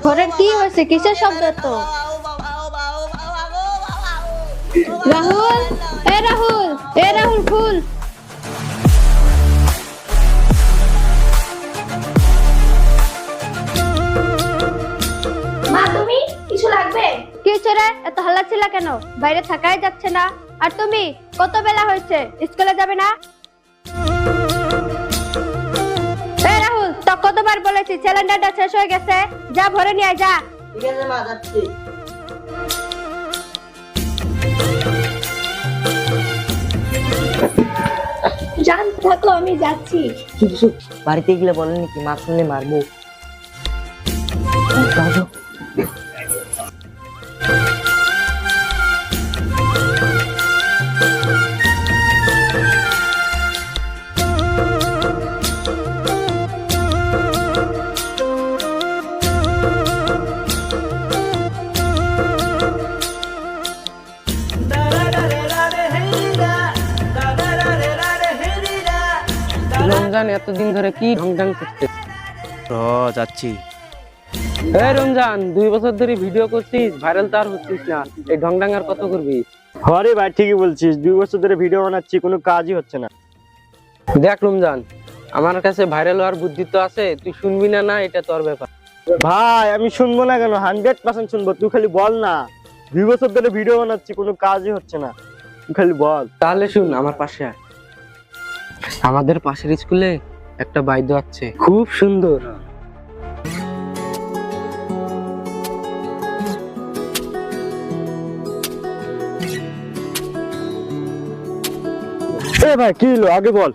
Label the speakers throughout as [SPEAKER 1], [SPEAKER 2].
[SPEAKER 1] ঘরের কি হয়েছে? কিসের শব্দ তো? রাহুল, এ রাহুল, এ রাহুল ফুল।
[SPEAKER 2] মা তুমি কিছু লাগবে?
[SPEAKER 1] কি হয়েছে রে? এত হাল্লা ছিলা কেন? বাইরে থাকাই যাচ্ছে না। আর তুমি কত বেলা হয়েছে, স্কুলে যাবে না? এ রাহুল, তো কতবার বলেছি সিলিন্ডারটা শেষ হয়ে গেছে, যা ভরে নিয়ে আয়, যা।
[SPEAKER 3] ঠিক আছে মা, যাচ্ছি।
[SPEAKER 2] জান থাকো, আমি যাচ্ছি।
[SPEAKER 3] বাড়িতে গেলে বলেন নাকি, মা শুনলে মারবো। যাও, যাও।
[SPEAKER 4] রমজান এতদিন ধরে কি ঢংঢাং করতে?
[SPEAKER 5] যাচ্ছি।
[SPEAKER 4] এই রমজান, 2 বছর ধরে ভিডিও করছিস, ভাইরাল তো আর হচ্ছিস না, এই ঢংঢাং আর কত করবি?
[SPEAKER 5] হরে ভাই, ঠিকই বলছিস, 2 বছর ধরে ভিডিও বানাচ্ছি, কোনো কাজই হচ্ছে না।
[SPEAKER 4] দেখ রমজান, আমার কাছে ভাইরাল হওয়ার বুদ্ধি তো আছে, তুই শুনবি না, না এটা তোর ব্যাপার।
[SPEAKER 5] ভাই আমি শুনবো না কেন, 100% শুনবো, তুই খালি বল না। 2 বছর ধরে ভিডিও বানাচ্ছি, কোনো কাজই হচ্ছে না, তুই খালি বল।
[SPEAKER 4] তাহলে শুন, আমার পাশে আয়। আমাদের পাশের স্কুলে একটা বাইদ আছে, খুব সুন্দর।
[SPEAKER 5] এ ভাই কি হলো, আগে বল।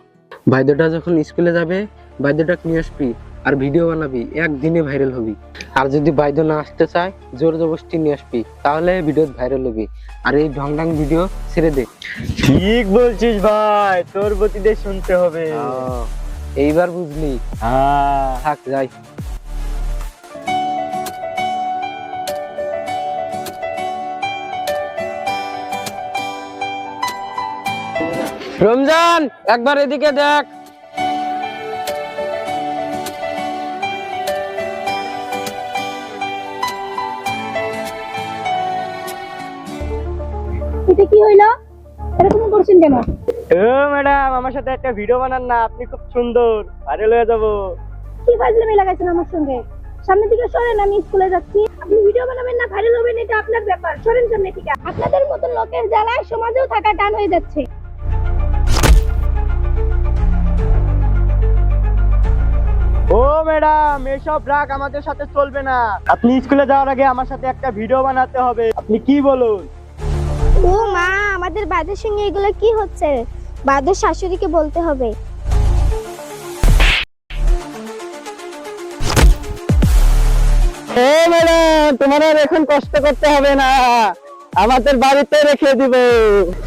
[SPEAKER 4] বাইদটা যখন স্কুলে যাবে, বাইদটা নিয়ে আসবি আর ভিডিও বানাবি, একদিনে ভাইরাল হবি। আর যদি বাইদ না আসতে চায়, জোর জবরদস্তি নিয়ে আসবি, তাহলে ভিডিও ভাইরাল হবি। আর এই ঢংঢাং ভিডিও ছেড়ে দে।
[SPEAKER 5] ঠিক বলছিস ভাই, তোর গতিতে শুনতে হবে।
[SPEAKER 4] এইবার বুঝলি?
[SPEAKER 5] হ্যাঁ।
[SPEAKER 4] থাক যাই। রমজান, একবার এদিকে দেখ।
[SPEAKER 2] এটা কি হইলো? এরকম করছেন কেন?
[SPEAKER 5] ও ম্যাডাম, আমার সাথে একটা ভিডিও বানান না, আপনি খুব সুন্দর, ভাইরাল হয়ে যাবো।
[SPEAKER 2] কি ফাজলামি লাগাইছেন আমার সঙ্গে? সামনে থেকে সরেন, আমি স্কুলে যাচ্ছি। আপনি ভিডিও বানাবেন না ভাইরাল হবেন, এটা আপনার ব্যাপার। সরেন সামনে থেকে। আপনাদের মতো লোকের জ্বালায় সমাজেও থাকা টান হয়ে যাচ্ছে।
[SPEAKER 5] ও ম্যাডাম, এসব রাগ আমাদের সাথে চলবে না। আপনি স্কুলে যাওয়ার আগে আমার সাথে একটা ভিডিও বানাতে হবে, আপনি কি বলুন?
[SPEAKER 2] ও মা, আমাদের বাদের সঙ্গে এগুলো কি হচ্ছে? বাদের শাশুড়িকে বলতে হবে।
[SPEAKER 5] ও ম্যাডাম, তোমার আর এখন কষ্ট করতে হবে না, আমাদের বাড়িতে রেখে দিব।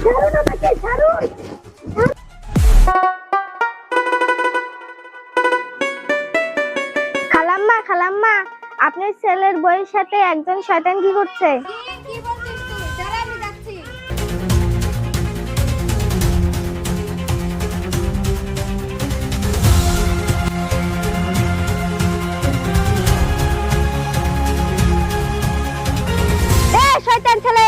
[SPEAKER 2] ছাড়ুন আমাকে, ছাড়ুন। খালাম্মা, খালাম্মা, আপনার ছেলের বইয়ের সাথে একজন শয়তান কি করছে?
[SPEAKER 1] কি বলছিস তুই? দাঁড়া, আমি যাচ্ছি।
[SPEAKER 2] এ শয়তান ছেলে!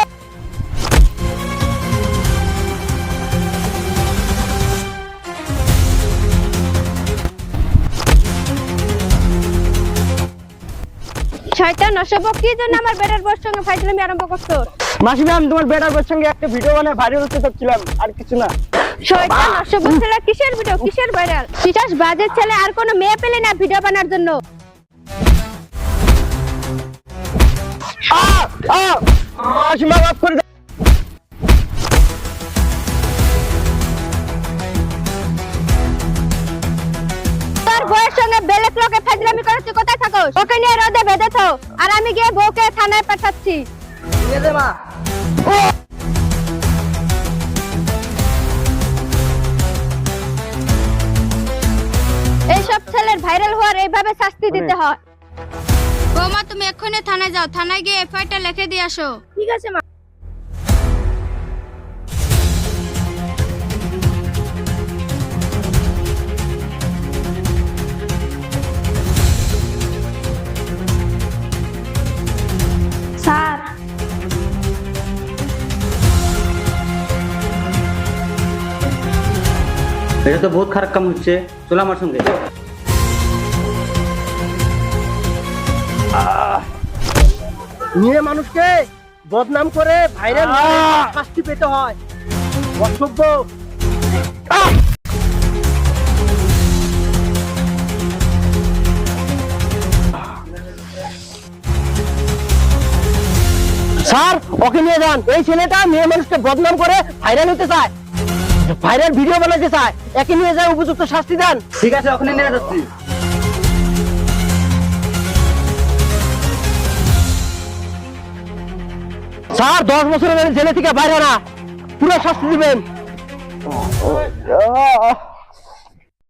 [SPEAKER 1] শয়তান অসভ্য, কি জন্য আমার বেটার বউর সঙ্গে ফাইজলামি আরম্ভ করছো?
[SPEAKER 5] মাসিমা, আমি তোমার বেটার বউর সঙ্গে একটা ভিডিও বানায় ভাইরাল হতে চাচ্ছিলাম, আর কিছু না।
[SPEAKER 1] শয়তান অসভ্য ছেলে, কিসের ভিডিও, কিসের ভাইরাল? পিটাস বাজে ছেলে, আর কোনো মেয়ে পেলে না ভিডিও বানার জন্য?
[SPEAKER 5] মাসিমা মাফ করে দাও।
[SPEAKER 1] তোর বউয়ের সঙ্গে বেলেক লোকে ফাইজলামি করে তুই কোথায় থাকোস? ওকে নিয়ে রোদে বেঁধেছো, আর আমি গিয়ে বউকে থানায় পাঠাচ্ছি।
[SPEAKER 3] ঠিক আছে মা।
[SPEAKER 1] এইসব ছেলের ভাইরাল হওয়ার এইভাবে শাস্তি দিতে হয়। বৌমা, তুমি এক্ষুনি থানায় যাও, থানায় গিয়ে এফআইআরটা লিখে দিয়ে আসো।
[SPEAKER 2] ঠিক আছে মা।
[SPEAKER 6] এটা তো বহুত খারাপ কাম হচ্ছে, চলো আমার সঙ্গে।
[SPEAKER 5] মেয়ে মানুষকে বদনাম করে ভাইরাল শাস্তি পেতে হয়, অসভ্য। স্যার ওকে নিয়ে যান, এই ছেলেটা মেয়ে মানুষকে বদনাম করে ভাইরাল হতে চায়, ভাইরাল ভিডিও বানাতে চায়, একে নিয়ে যায় উপযুক্ত শাস্তি দেন।
[SPEAKER 6] ঠিক আছে, ওখানে নিয়ে যাচ্ছি।
[SPEAKER 5] স্যার 10 বছরের জেলে থেকে বাইরে না, পুরো শাস্তি দিবেন।